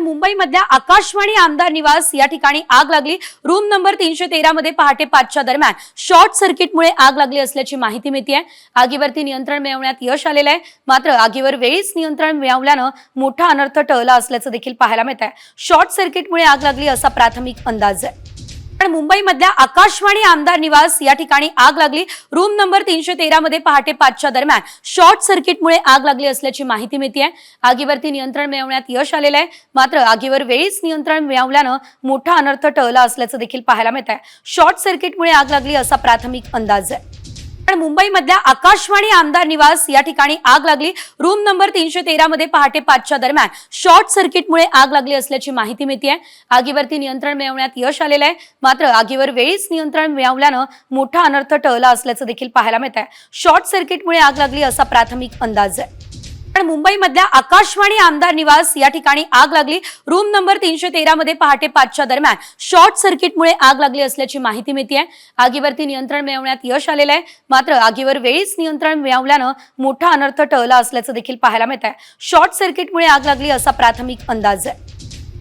मुंबईमधल्या आकाशवाणी आमदार निवास या ठिकाणी आग लागली। रूम नंबर 313 मध्ये पहाटे 5च्या दरम्यान शॉर्ट सर्किटमुळे आग लागली असल्याची माहिती मिळते आहे। आगीवरती नियंत्रण मिळवण्यात यश आलेलं आहे, मात्र आगीवर वेळीच नियंत्रण मिळवल्यानं मोठा अनर्थ टळला असल्याचं देखील पाहायला मिळत आहे। शॉर्ट सर्किटमुळे आग लागली असा प्राथमिक अंदाज आहे। मुंबईमधल्या आकाशवाणी आमदार निवास या ठिकाणी आग लागली। रूम नंबर 313 मध्ये पहाटे 5च्या दरम्यान शॉर्ट सर्किटमुळे आग लागली असल्याची माहिती मिळते आहे। आगीवरती नियंत्रण मिळवण्यात यश आलेलं आहे, मात्र आगीवर वेळीच नियंत्रण मिळवल्यानं मोठा अनर्थ टळला असल्याचं देखील पाहायला मिळत आहे। शॉर्ट सर्किटमुळे आग लागली असा प्राथमिक अंदाज आहे। मुंबईमधल्या आकाशवाणी आमदार निवास या ठिकाणी आग लागली। रूम नंबर 313 मध्ये पहाटे 5च्या दरम्यान शॉर्ट सर्किटमुळे आग लागली असल्याची माहिती मिळते आहे। आगीवरती नियंत्रण मिळवण्यात यश आलेलं आहे, मात्र आगीवर वेळीच नियंत्रण मिळवल्यानं मोठा अनर्थ टळला असल्याचं देखील पाहायला मिळत आहे। शॉर्ट सर्किटमुळे आग लागली असा प्राथमिक अंदाज आहे। मुंबईमधल्या आकाशवाणी आमदार निवास या ठिकाणी आग लागली। रूम नंबर 313 मध्ये पहाटे 5च्या दरम्यान शॉर्ट सर्किटमुळे आग लागली असल्याची माहिती मिळते आहे। आगीवरती नियंत्रण मिळवण्यात यश आलेलं आहे, मात्र आगीवर वेळीच नियंत्रण मिळवल्यानं मोठा अनर्थ टळला असल्याचं देखील पाहायला मिळत आहे। शॉर्ट सर्किटमुळे आग लागली असा प्राथमिक अंदाज आहे।